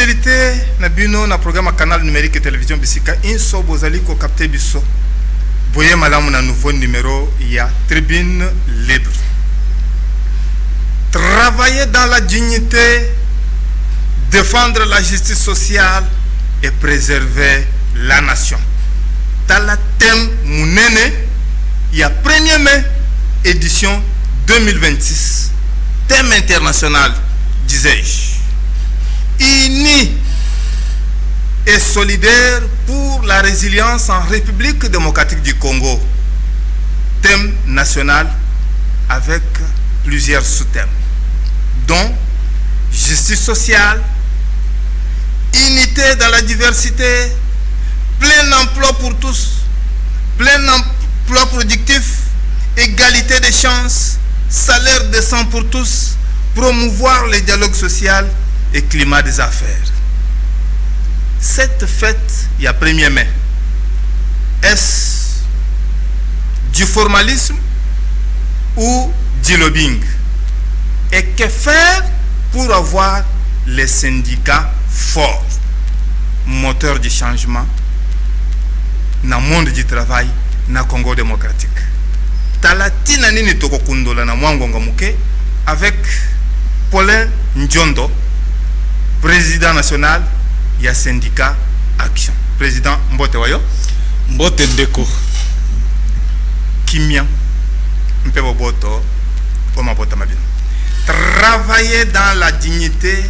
fidélité na bino na programme canal numérique et télévision bisika inso bozali ko capter biso boye malamu na nouveau numéro ya tribune libre. Travailler dans la dignité, défendre la justice sociale et préserver la nation. Dans la thème Mounene, il y a 1er mai, édition 2026. Thème international, disais-je. Unis et solidaires pour la résilience en République démocratique du Congo. Thème national avec plusieurs sous-thèmes, dont justice sociale, unité dans la diversité, plein emploi pour tous, plein emploi productif, égalité des chances, salaire décent pour tous, promouvoir le dialogue social et climat des affaires. Cette fête, il y a 1er mai, est-ce du formalisme ou du lobbying? Et que faire pour avoir les syndicats forts, moteurs du changement dans le monde du travail na Congo démocratique? Talatina nini toko kundola na mwangonga muke avec Paulin Ndjondo, président national ya syndicat Action. Président Mbote wayo? Mbote Ndeko. Kimia Mpebo Boto Omabota Mabino. Travailler dans la dignité,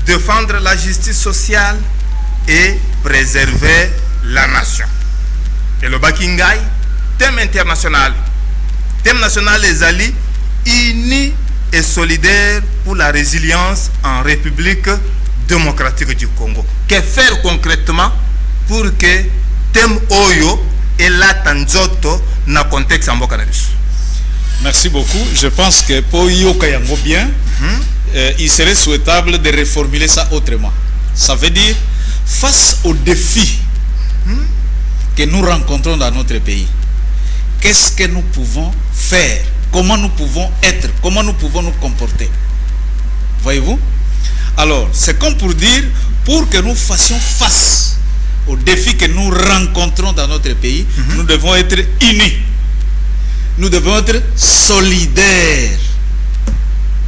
défendre la justice sociale et préserver la nation. Et le Bakingai, thème international. Thème national les alliés unis et solidaires pour la résilience en République démocratique du Congo. Que faire concrètement pour que thème Oyo et la Tanzoto na contexte en Bokanabis? Merci beaucoup. Je pense que pour Yoka Yango bien, il serait souhaitable de reformuler ça autrement. Ça veut dire, face aux défis que nous rencontrons dans notre pays, qu'est-ce que nous pouvons faire? Comment nous pouvons être? Comment nous pouvons nous comporter? Voyez-vous? Alors, c'est comme pour dire, pour que nous fassions face aux défis que nous rencontrons dans notre pays, nous devons être unis. Nous devons être solidaires.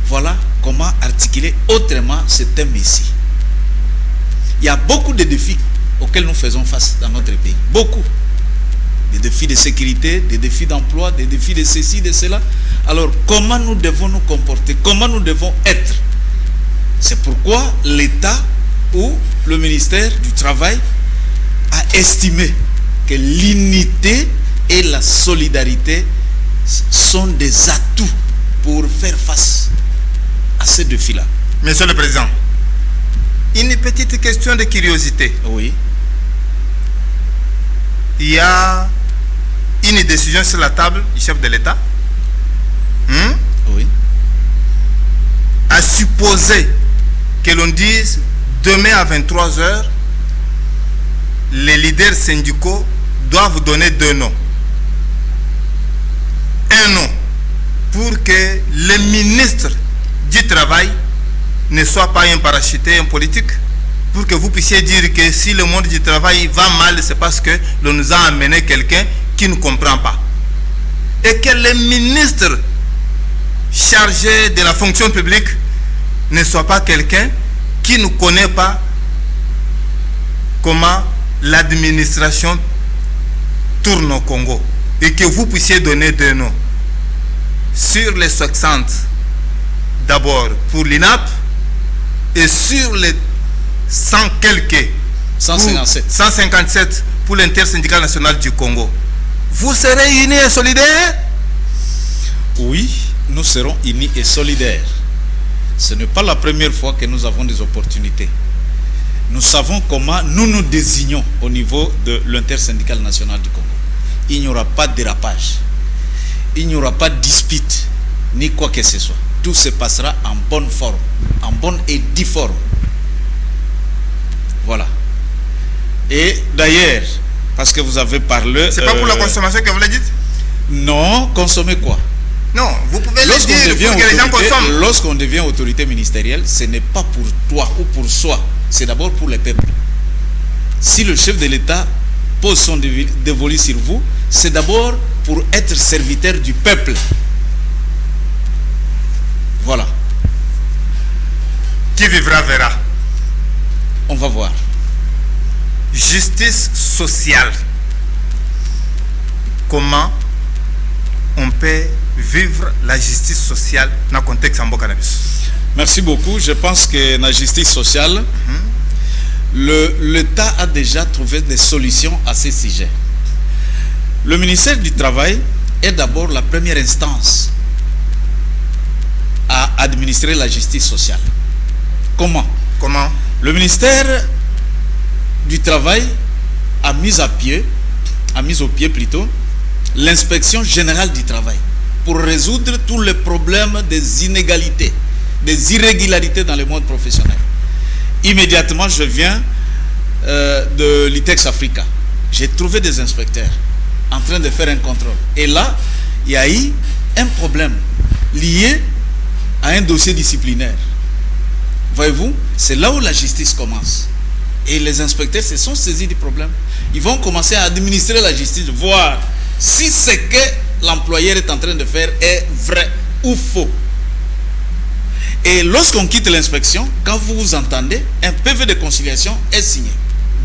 Voilà comment articuler autrement ce thème ici. Il y a beaucoup de défis auxquels nous faisons face dans notre pays. Beaucoup. Des défis de sécurité, des défis d'emploi, des défis de ceci, de cela. Alors, comment nous devons nous comporter? Comment nous devons être? C'est pourquoi l'État ou le ministère du Travail a estimé que l'unité et la solidarité sont des atouts pour faire face à ces défis-là. Monsieur le Président, une petite question de curiosité. Oui. Il y a une décision sur la table du chef de l'État. Oui. À supposer que l'on dise demain à 23h, les leaders syndicaux doivent donner 2 noms. Un nom pour que le ministre du Travail ne soit pas un parachuté, un politique, pour que vous puissiez dire que si le monde du travail va mal, c'est parce que l'on nous a amené quelqu'un qui ne comprend pas. Et que le ministre chargé de la fonction publique ne soit pas quelqu'un qui ne connaît pas comment l'administration tourne au Congo. Et que vous puissiez donner 2 noms. Sur les 60, d'abord pour l'INAP, et sur les 100 quelques, 157 pour l'intersyndical national du Congo. Vous serez unis et solidaires? Oui, nous serons unis et solidaires. Ce n'est pas la première fois que nous avons des opportunités. Nous savons comment nous nous désignons au niveau de l'intersyndical national du Congo. Il n'y aura pas de dérapage. Il n'y aura pas de dispute, ni quoi que ce soit. Tout se passera en bonne forme, en bonne et due forme. Voilà. Et d'ailleurs, parce que vous avez parlé... C'est pas pour la consommation que vous le dites? Non, consommer quoi? Non, vous pouvez le dire pour que les gens consomment. Lorsqu'on devient autorité ministérielle, ce n'est pas pour toi ou pour soi. c'est d'abord pour les peuples. Si le chef de l'État pose son dévolu sur vous, c'est d'abord pour être serviteur du peuple. Voilà. Qui vivra verra. On va voir. Justice sociale. Comment on peut vivre la justice sociale dans le contexte en cannabis? Merci beaucoup. Je pense que la justice sociale, l'État a déjà trouvé des solutions à ces sujets. Le ministère du Travail est d'abord la première instance à administrer la justice sociale. Comment? Le ministère du Travail a mis au pied plutôt, l'inspection générale du travail pour résoudre tous les problèmes des inégalités, des irrégularités dans le monde professionnel. Immédiatement, je viens de l'ITEX Africa. J'ai trouvé des inspecteurs en train de faire un contrôle. Et là, il y a eu un problème lié à un dossier disciplinaire. Voyez-vous, c'est là où la justice commence. Et les inspecteurs se sont saisis du problème. Ils vont commencer à administrer la justice, voir si ce que l'employeur est en train de faire est vrai ou faux. Et lorsqu'on quitte l'inspection, quand vous vous entendez, un PV de conciliation est signé.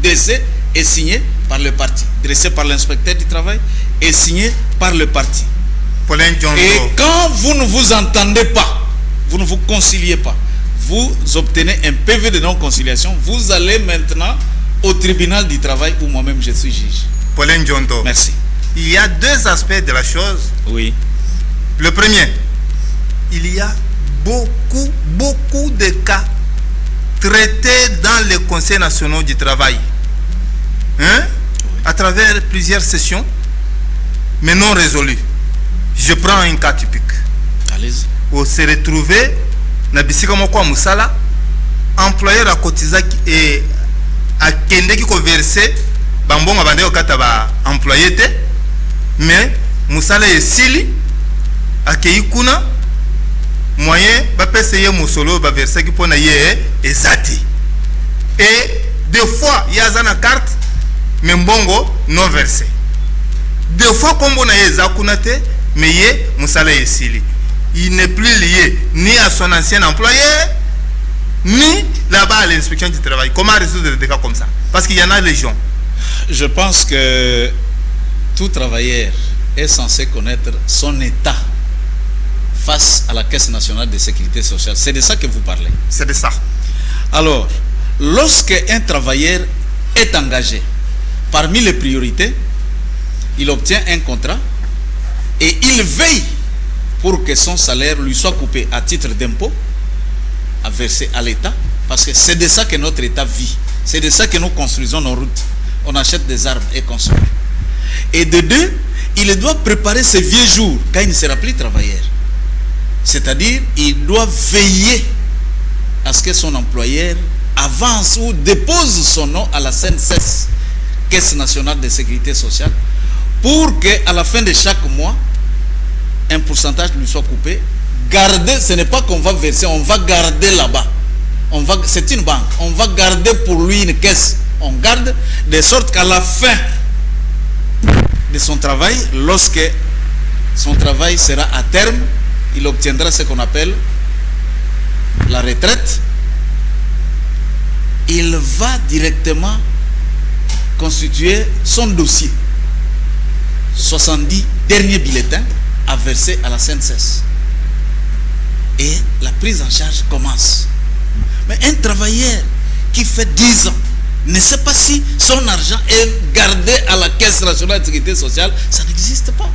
Dressé est signé par le parti. Dressé par l'inspecteur du travail et signé par le parti. Et quand vous ne vous entendez pas, vous ne vous conciliez pas, vous obtenez un PV de non-conciliation, vous allez maintenant au tribunal du travail où moi-même je suis juge. Pauline Djondo. Merci. Il y a deux aspects de la chose. Oui. Le premier, il y a beaucoup de cas traités dans les conseils nationaux du travail. À travers plusieurs sessions, mais non résolus. Je prends un cas typique. Allez-y. On s'est retrouvé na bisika moko musala, employeur a cotisé et a kende qui conversé, bambonga bande okata ba employé te, mais musala esili akei kuna moyen ba payer musolo ba verser qui pona ye ezati. Et des fois il y a na carte mais mbongo non versé. Des fois kombo na ye zakuna te mais ye musala esili. Il n'est plus lié ni à son ancien employeur, ni là-bas à l'inspection du travail. Comment résoudre des cas comme ça? Parce qu'il y en a légion. Je pense que tout travailleur est censé connaître son état face à la Caisse nationale de sécurité sociale. C'est de ça que vous parlez. C'est de ça. Alors, lorsqu'un travailleur est engagé, parmi les priorités, il obtient un contrat et il veille pour que son salaire lui soit coupé à titre d'impôt, à verser à l'État, parce que c'est de ça que notre État vit. C'est de ça que nous construisons nos routes. On achète des armes et construit. Et de deux, il doit préparer ses vieux jours quand il ne sera plus travailleur. C'est-à-dire, il doit veiller à ce que son employeur avance ou dépose son nom à la CNSS, Caisse nationale de sécurité sociale, pour qu'à la fin de chaque mois, un pourcentage lui soit coupé. Garder, ce n'est pas qu'on va verser, on va garder là-bas. C'est une banque. On va garder pour lui une caisse. On garde de sorte qu'à la fin de son travail, lorsque son travail sera à terme, il obtiendra ce qu'on appelle la retraite. Il va directement constituer son dossier. 70 derniers bulletins à verser à la CNSS. Et la prise en charge commence. Mais un travailleur qui fait 10 ans ne sait pas si son argent est gardé à la Caisse nationale de sécurité sociale. Ça n'existe pas.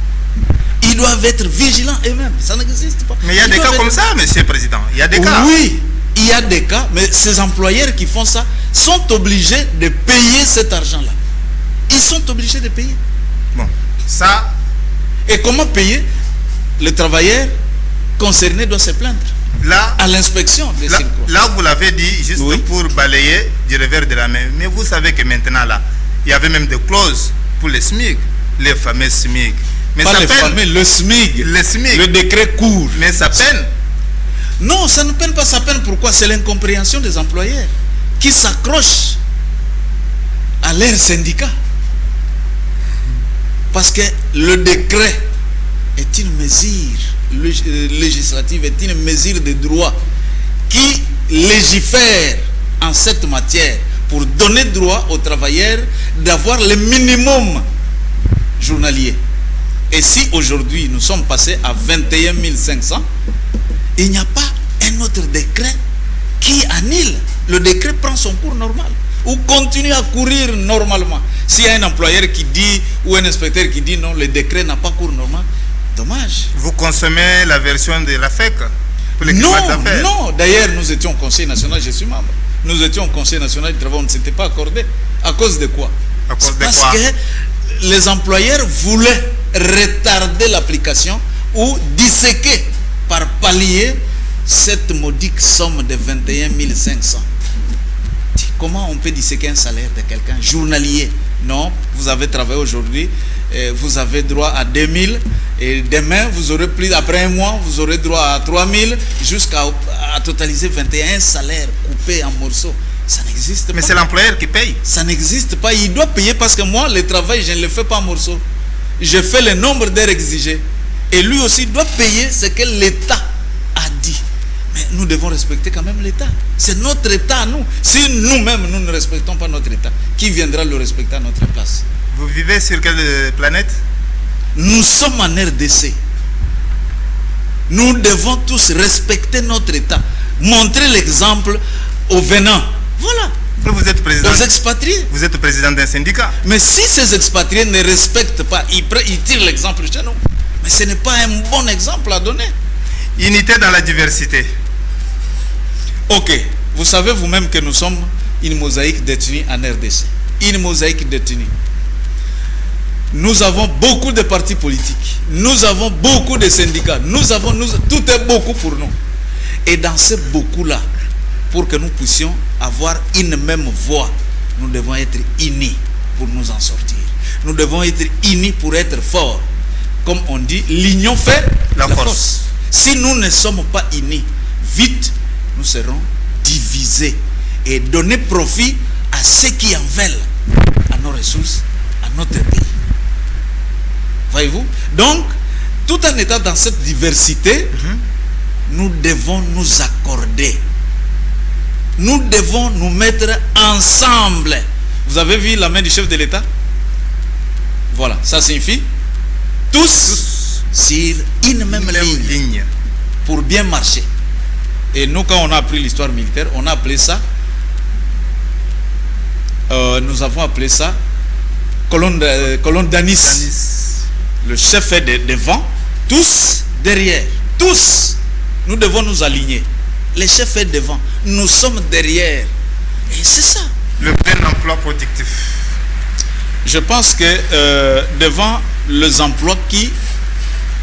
Ils doivent être vigilants eux-mêmes. Ça n'existe pas. Mais il y a des cas comme ça, monsieur le Président. Il y a des cas. Oui, il y a des cas, mais ces employeurs qui font ça sont obligés de payer cet argent-là. Ils sont obligés de payer. Bon, ça... Et comment payer? Le travailleur concerné doit se plaindre là, à l'inspection des circuits. Là, vous l'avez dit juste oui, pour balayer du revers de la main. Mais vous savez que maintenant, là, il y avait même des clauses pour les SMIC, les fameux SMIC. Mais pas ça les peine, fameux, le SMIC, le décret court. Mais ça peine. Non, ça ne peine pas, ça peine. Pourquoi? C'est l'incompréhension des employeurs qui s'accrochent à leur syndicat. Parce que le décret est une mesure législative, est une mesure de droit qui légifère en cette matière pour donner droit aux travailleurs d'avoir le minimum journalier. Et si aujourd'hui nous sommes passés à 21 500, il n'y a pas un autre décret qui annule. Le décret prend son cours normal ou continue à courir normalement. S'il y a un employeur qui dit ou un inspecteur qui dit non, le décret n'a pas cours normal, dommage. Vous consommez la version de la FEC pour les Non, non. D'ailleurs, nous étions au Conseil national, je suis membre. Nous étions au Conseil national du travail, on ne s'était pas accordé. À cause de quoi? À cause de Parce quoi? que les employeurs voulaient retarder l'application ou disséquer par palier cette modique somme de 21 500. Comment on peut disséquer un salaire de quelqu'un journalier? Non, vous avez travaillé aujourd'hui, vous avez droit à 2000 et demain vous aurez plus, après un mois vous aurez droit à 3000 jusqu'à totaliser 21 salaires coupés en morceaux. Ça n'existe pas. Mais c'est l'employeur qui paye. Ça n'existe pas. Il doit payer parce que moi, le travail, je ne le fais pas en morceaux. Je fais le nombre d'heures exigées. Et lui aussi doit payer ce que l'État a dit. Mais nous devons respecter quand même l'État. C'est notre État à nous. Si nous-mêmes, nous ne respectons pas notre État, qui viendra le respecter à notre place? Vous vivez sur quelle planète? Nous sommes en RDC. Nous devons tous respecter notre État. Montrer l'exemple aux venants. Voilà. Vous êtes président. Aux expatriés. Vous êtes président d'un syndicat. Mais si ces expatriés ne respectent pas, ils tirent l'exemple chez nous. Mais ce n'est pas un bon exemple à donner. Unité dans la diversité. Ok. Vous savez vous-même que nous sommes une mosaïque détenue en RDC. Une mosaïque détenue. Nous avons beaucoup de partis politiques. Nous avons beaucoup de syndicats. Tout est beaucoup pour nous. Et dans ce beaucoup-là, pour que nous puissions avoir une même voix, nous devons être unis pour nous en sortir. Nous devons être unis pour être forts. Comme on dit, l'union fait la force. Si nous ne sommes pas unis, vite, nous serons divisés et donner profit à ceux qui en veulent, à nos ressources, à notre pays. Voyez-vous? Donc, tout en étant dans cette diversité, nous devons nous accorder. Nous devons nous mettre ensemble. Vous avez vu la main du chef de l'État? Voilà, ça signifie tous sur une même ligne pour bien marcher. Et nous, quand on a appris l'histoire militaire, on a appelé ça, nous avons appelé ça colonne d'Anis. Le chef est devant, tous derrière, tous. Nous devons nous aligner. Le chef est devant, nous sommes derrière. Et c'est ça. Le plein emploi productif. Je pense que devant les emplois qui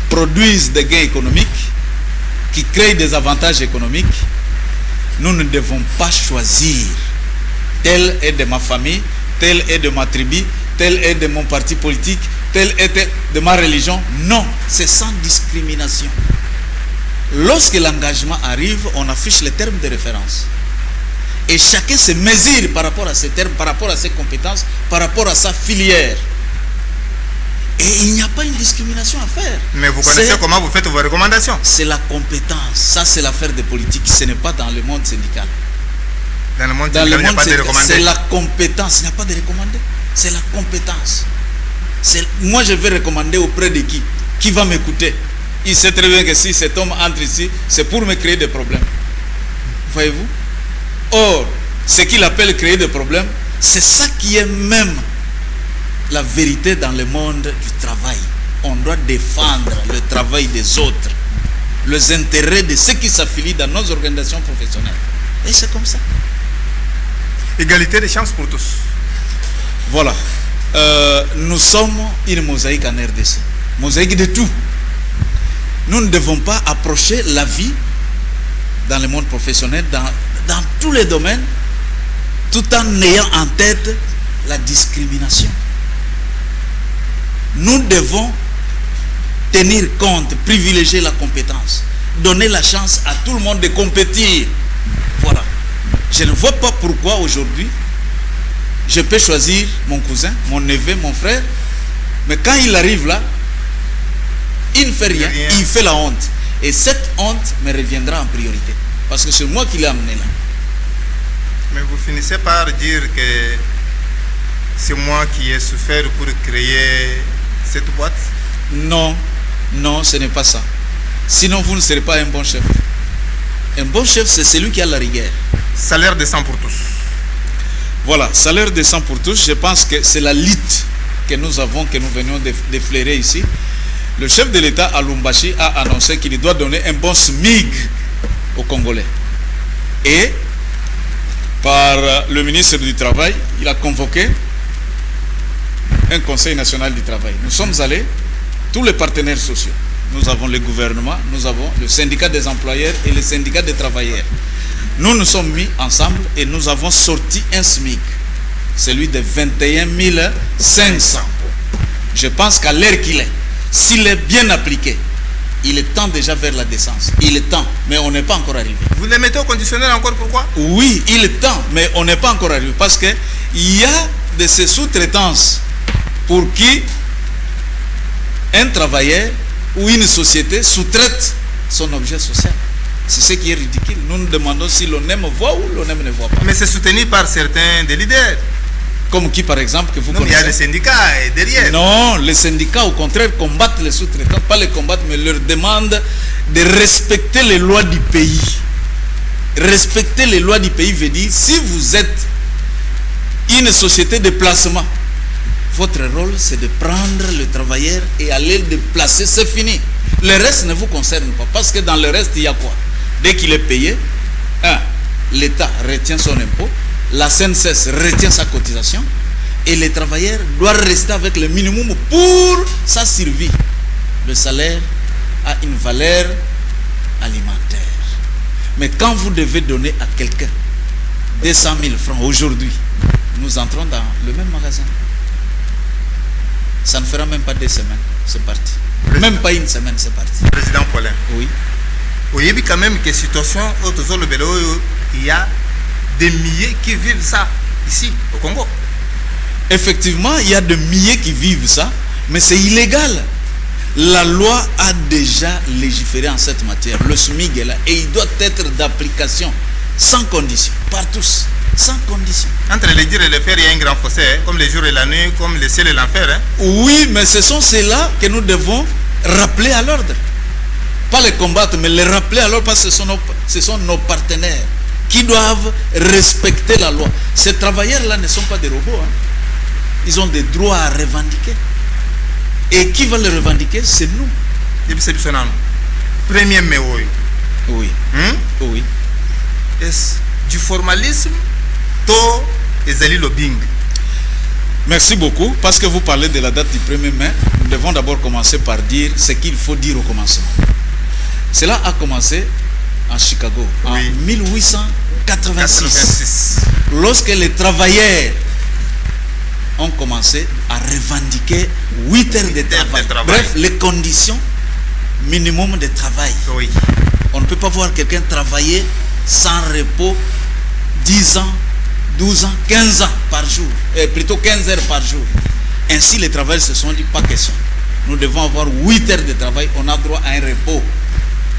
produisent des gains économiques, qui créent des avantages économiques, nous ne devons pas choisir tel est de ma famille, tel est de ma tribu, tel est de mon parti politique, tel est de ma religion. Non, c'est sans discrimination. Lorsque l'engagement arrive, on affiche les termes de référence. Et chacun se mesure par rapport à ces termes, par rapport à ses compétences, par rapport à sa filière. Et il n'y a pas une discrimination à faire. Mais vous connaissez comment vous faites vos recommandations? C'est la compétence. Ça, c'est l'affaire des politiques. Ce n'est pas dans le monde syndical. Dans le monde syndical, il n'y a pas de recommandé. C'est la compétence. Il n'y a pas de recommandé. C'est la compétence. Moi, je vais recommander auprès de qui? Qui va m'écouter? Il sait très bien que si cet homme entre ici, c'est pour me créer des problèmes. Voyez-vous? Or, ce qu'il appelle créer des problèmes, c'est ça qui est même la vérité dans le monde du travail. On doit défendre le travail des autres, les intérêts de ceux qui s'affilient dans nos organisations professionnelles. Et c'est comme ça. Égalité des chances pour tous. Voilà. Nous sommes une mosaïque en RDC. Mosaïque de tout. Nous ne devons pas approcher la vie dans le monde professionnel, dans tous les domaines, tout en ayant en tête la discrimination. Nous devons tenir compte, privilégier la compétence, donner la chance à tout le monde de compétir. Voilà. Je ne vois pas pourquoi aujourd'hui, je peux choisir mon cousin, mon neveu, mon frère, mais quand il arrive là, il ne fait rien, il fait la honte. Et cette honte me reviendra en priorité. Parce que c'est moi qui l'ai amené là. Mais vous finissez par dire que c'est moi qui ai souffert pour créer cette boîte? Non, non, ce n'est pas ça. Sinon, vous ne serez pas un bon chef. Un bon chef, c'est celui qui a la rigueur. Salaire décent pour tous. Voilà, salaire décent pour tous. Je pense que c'est la lutte que nous avons, que nous venions d'effleurer ici. Le chef de l'État à Lubumbashi a annoncé qu'il doit donner un bon SMIC aux Congolais. Et par le ministre du Travail, il a convoqué un conseil national du travail. Nous sommes allés, tous les partenaires sociaux. Nous avons le gouvernement, nous avons le syndicat des employeurs et le syndicat des travailleurs. Nous nous sommes mis ensemble et nous avons sorti un SMIC, celui de 21 500. Je pense qu'à l'heure qu'il est, s'il est bien appliqué, il est temps déjà vers la décence. Il est temps, mais on n'est pas encore arrivé. Vous les mettez au conditionnel encore, pourquoi? Oui, il est temps, mais on n'est pas encore arrivé. Parce qu'il y a de ces sous-traitances pour qui un travailleur ou une société sous-traite son objet social. C'est ce qui est ridicule. Nous nous demandons si l'on aime voir ou l'on aime ne voit pas. Mais c'est soutenu par certains des leaders. Comme qui, par exemple, que vous non, connaissez? Il y a des syndicats derrière. Non, les syndicats, au contraire, combattent les sous-traitants. Pas les combattent, mais leur demandent de respecter les lois du pays. Respecter les lois du pays veut dire, si vous êtes une société de placement, votre rôle, c'est de prendre le travailleur et aller le déplacer, c'est fini. Le reste ne vous concerne pas. Parce que dans le reste, il y a quoi? Dès qu'il est payé, l'État retient son impôt, la CNCS retient sa cotisation et les travailleurs doivent rester avec le minimum pour sa survie. Le salaire a une valeur alimentaire. Mais quand vous devez donner à quelqu'un 200 000 francs aujourd'hui, nous entrons dans le même magasin. Ça ne fera même pas 2 semaines, c'est parti. Même pas une semaine, c'est parti. Président Paulin. Oui. Vous voyez quand même que situation il y a des milliers qui vivent ça ici au Congo. Effectivement, il y a des milliers qui vivent ça, mais c'est illégal. La loi a déjà légiféré en cette matière. Le SMIC est là et il doit être d'application sans condition, par tous, sans condition. Entre les dire et le faire, il y a un grand fossé, comme les jours et la nuit, comme le ciel et l'enfer. Oui, mais ce sont ceux-là que nous devons rappeler à l'ordre. Pas les combattre, mais les rappeler à l'ordre parce que ce sont nos partenaires qui doivent respecter la loi. Ces travailleurs-là ne sont pas des robots. Ils ont des droits à revendiquer. Et qui va les revendiquer? C'est nous. 1er mai, oui. Oui. Oui. Est-ce du formalisme, tôt et zali lobbying? Merci beaucoup. Parce que vous parlez de la date du 1er mai, nous devons d'abord commencer par dire ce qu'il faut dire au commencement. Cela a commencé en Chicago, en 1886, lorsque les travailleurs ont commencé à revendiquer 8 heures de travail. Bref, les conditions minimum de travail. Oui. On ne peut pas voir quelqu'un travailler sans repos 10 ans, 12 ans, 15 ans par jour, plutôt 15 heures par jour. Ainsi, les travailleurs se sont dit, pas question. Nous devons avoir 8 heures de travail, on a droit à un repos.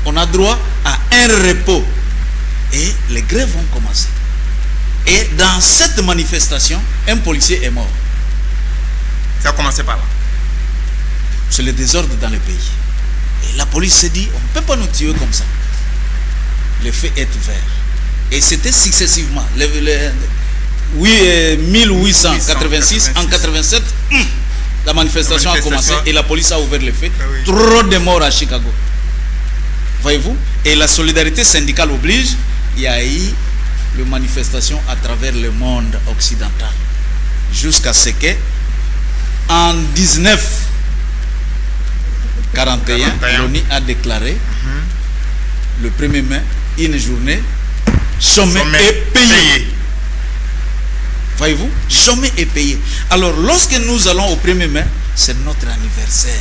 On a droit à un repos. Et les grèves ont commencé. Et dans cette manifestation, un policier est mort. Ça a commencé par là. C'est le désordre dans le pays. Et la police s'est dit, on ne peut pas nous tuer comme ça. Le fait est ouvert. Et c'était successivement. 1886, en 87, la manifestation a commencé et la police a ouvert le feu. Oui. Trop de morts à Chicago. Voyez-vous? Et la solidarité syndicale oblige, il y a eu les manifestations à travers le monde occidental. Jusqu'à ce que, en 1941, l'ONU a déclaré le 1er mai une journée chômée et payée. Voyez-vous? Chômée et payée. Alors, lorsque nous allons au 1er mai, c'est notre anniversaire.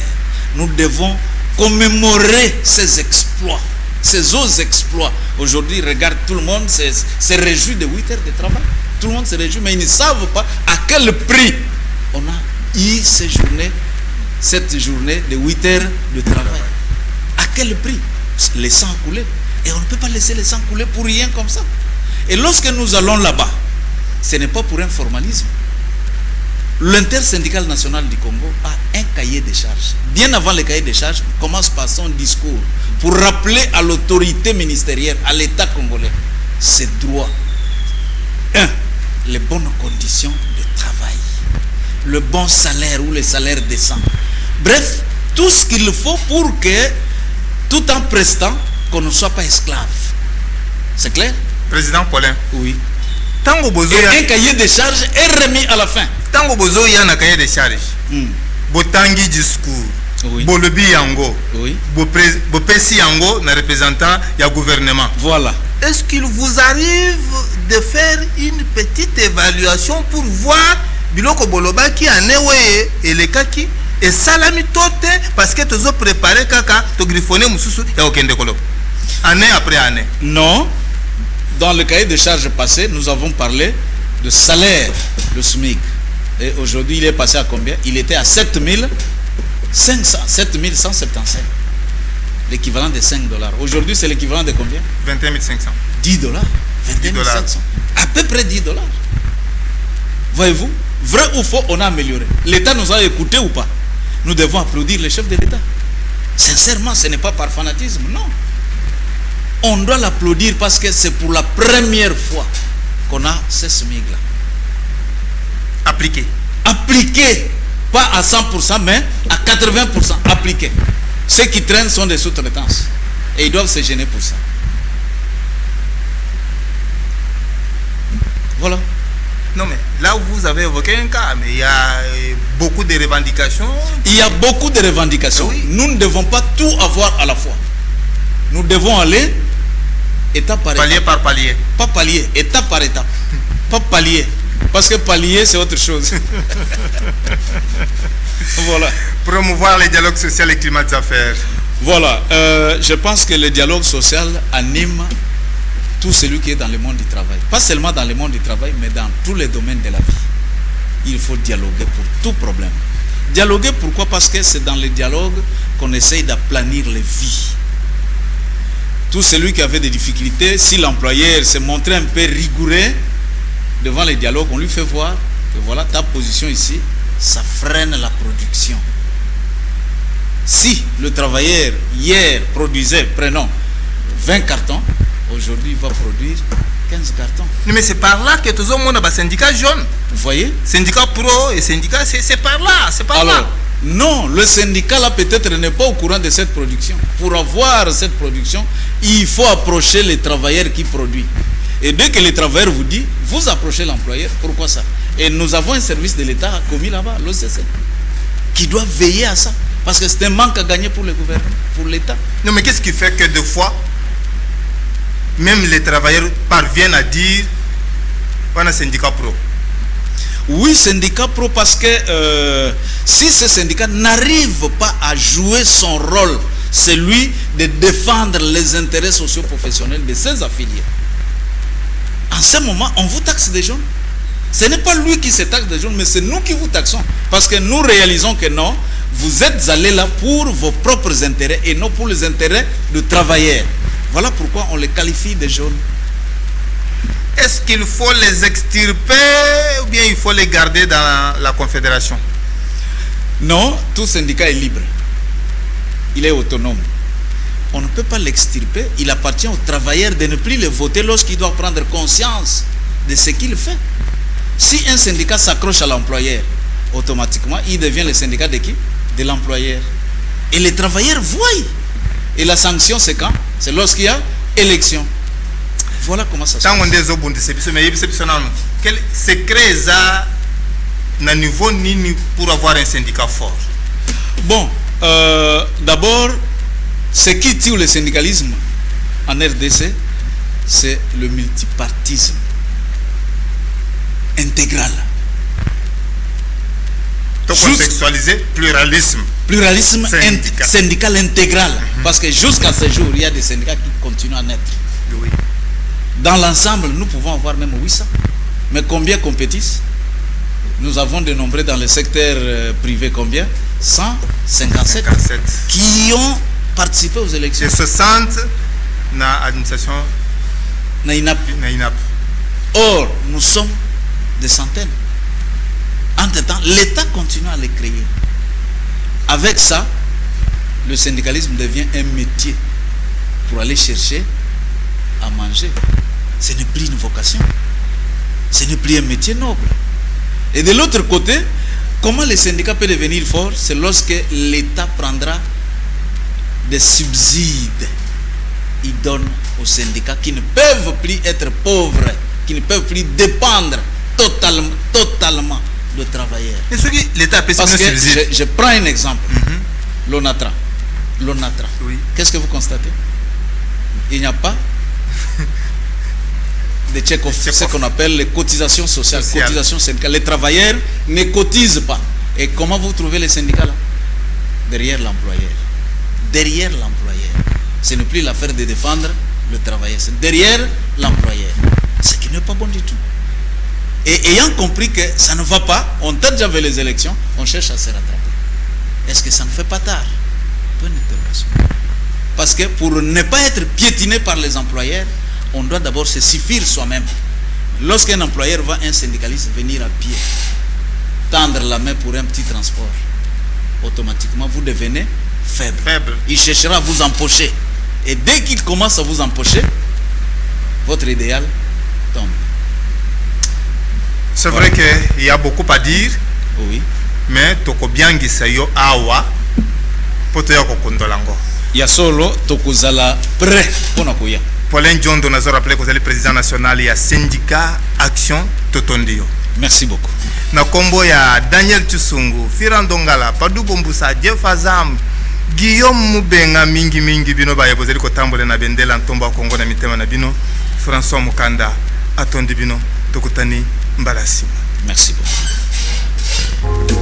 Nous devons commémorer ces exploits Ces autres exploits. Aujourd'hui, regarde, tout le monde se réjouit de 8 heures de travail. Tout le monde se réjouit, mais ils ne savent pas à quel prix on a eu cette journée de 8 heures de travail. À quel prix? Le sang a coulé. Et on ne peut pas laisser le sang couler pour rien comme ça. Et lorsque nous allons là-bas, ce n'est pas pour un formalisme. L'intersyndical national du Congo a un cahier de charges. Bien avant le cahier de charges, on commence par son discours pour rappeler à l'autorité ministérielle, à l'État congolais, ses droits. 1. Les bonnes conditions de travail. Le bon salaire ou le salaire décent. Bref, tout ce qu'il faut pour que, tout en prestant, qu'on ne soit pas esclave. C'est clair? Président Paulin. Oui. Et un cahier de charges est remis à la fin. Tant que vous avez un cahier de charges, vous avez discours, vous lebi yango, vous pesi yango, na représentant du gouvernement. Voilà. Est-ce qu'il vous arrive de faire une petite évaluation pour voir biloko boloba qui en est et les kaki et salami tote parce que tu as préparé kaka to griffonner mususu ya okende kolo année après année? Non. Dans le cahier de charges passé, nous avons parlé de salaire, le SMIC. Et aujourd'hui, il est passé à combien? Il était à 7175. L'équivalent de $5. Aujourd'hui, c'est l'équivalent de combien? 21 500. $10. 21 500. À peu près $10. Voyez-vous? Vrai ou faux, on a amélioré. L'État nous a écoutés ou pas? Nous devons applaudir les chefs de l'État. Sincèrement, ce n'est pas par fanatisme, non. On doit l'applaudir parce que c'est pour la première fois qu'on a ce SMIC-là. Appliqué. Appliqué. Pas à 100%, mais à 80% appliqué. Ceux qui traînent sont des sous-traitances. Et ils doivent se gêner pour ça. Voilà. Non, mais là où vous avez évoqué un cas, mais il y a beaucoup de revendications. Il y a beaucoup de revendications. Oui. Nous ne devons pas tout avoir à la fois. Nous devons aller étape par étape. Palier par palier. Pas palier, étape par étape. Pas palier. Parce que palier, c'est autre chose. Voilà. Promouvoir le dialogue social et climat d'affaires. Voilà. Je pense que le dialogue social anime tout celui qui est dans le monde du travail. Pas seulement dans le monde du travail, mais dans tous les domaines de la vie. Il faut dialoguer pour tout problème. Dialoguer, pourquoi? Parce que c'est dans le dialogue qu'on essaye d'aplanir les vies. Tout celui qui avait des difficultés, si l'employeur se montrait un peu rigoureux devant les dialogues, on lui fait voir que voilà, ta position ici, ça freine la production. Si le travailleur hier produisait, prenons 20 cartons, aujourd'hui il va produire 15 cartons. Mais c'est par là que tout le monde a un syndicat jaune. Vous voyez? Syndicat pro et syndicat, c'est par là, c'est par alors, là. Non, le syndicat là peut-être n'est pas au courant de cette production. Pour avoir cette production, il faut approcher les travailleurs qui produisent. Et dès que les travailleurs vous disent, vous approchez l'employeur. Pourquoi ça? Et nous avons un service de l'État commis là-bas, l'OCC, qui doit veiller à ça. Parce que c'est un manque à gagner pour le gouvernement, pour l'État. Non, mais qu'est-ce qui fait que des fois, même les travailleurs parviennent à dire, on a un syndicat pro? Oui, syndicat pro, parce que si ce syndicat n'arrive pas à jouer son rôle, celui de défendre les intérêts socio-professionnels de ses affiliés, en ce moment, on vous taxe des jaunes. Ce n'est pas lui qui se taxe des jaunes, mais c'est nous qui vous taxons. Parce que nous réalisons que non, vous êtes allés là pour vos propres intérêts et non pour les intérêts de travailleurs. Voilà pourquoi on les qualifie de jaunes. Est-ce qu'il faut les extirper ou bien il faut les garder dans la confédération? Non, tout syndicat est libre. Il est autonome. On ne peut pas l'extirper. Il appartient aux travailleurs de ne plus le voter lorsqu'il doit prendre conscience de ce qu'il fait. Si un syndicat s'accroche à l'employeur, automatiquement, il devient le syndicat de qui? De l'employeur. Et les travailleurs voient. Et la sanction, c'est quand? C'est lorsqu'il y a élection. Voilà comment ça se passe. Quel secret ça n'a niveau ni pour avoir un syndicat fort? Bon, d'abord, ce qui tue le syndicalisme en RDC, c'est le multipartisme intégral. Contextualiser pluralisme. Pluralisme syndical intégral. Parce que jusqu'à ce jour, il y a des syndicats qui continuent à naître. Oui. Dans l'ensemble, nous pouvons avoir même 800. Mais combien compétissent? Nous avons dénombré dans le secteur privé combien? 157 qui ont participé aux élections. Et 60 dans l'administration na INAP. Or, nous sommes des centaines. Entre-temps, l'État continue à les créer. Avec ça, le syndicalisme devient un métier pour aller chercher à manger. Ce n'est plus une vocation. Ce n'est plus un métier noble. Et de l'autre côté, comment les syndicats peuvent devenir forts? C'est lorsque l'État prendra des subsides. Il donne aux syndicats qui ne peuvent plus être pauvres, qui ne peuvent plus dépendre totalement de travailleurs. Et ce qui l'État peut Parce que je prends un exemple. L'ONATRA. Oui. Qu'est-ce que vous constatez? Il n'y a pas de check-off, ce qu'on appelle les cotisations sociales, cotisations syndicales. Les travailleurs ne cotisent pas. Et comment vous trouvez les syndicats là? Derrière l'employeur. Derrière l'employeur. Ce n'est plus l'affaire de défendre le travailleur, c'est derrière l'employeur. Ce qui n'est pas bon du tout. Et ayant compris que ça ne va pas, on tente déjà vers les élections, on cherche à se rattraper. Est-ce que ça ne fait pas tard? Bonne interrogation. Parce que pour ne pas être piétiné par les employeurs, on doit d'abord se suffire soi-même. Lorsqu'un employeur voit un syndicaliste venir à pied, tendre la main pour un petit transport, automatiquement vous devenez faible. Il cherchera à vous empocher. Et dès qu'il commence à vous empocher, votre idéal tombe. C'est vrai qu'il y a beaucoup à dire. Oui. Mais tokobiangi sayo awa poto ya kokondolango. Ya solo tokozala prêt pona koya. Paulin John Donazo rappelé que vous êtes le président national ya syndicat Action Totondio. Merci beaucoup. Na kombo ya Daniel Tsusungu, Firandongala, Padu Bombusa, Jeff Azam, Guillaume Mubenga mingi bino ba yebozeli ko tambola na bendela ntomba Kongo na mitema na bino, François Mukanda atondi bino tokutani mbalasi. Merci beaucoup.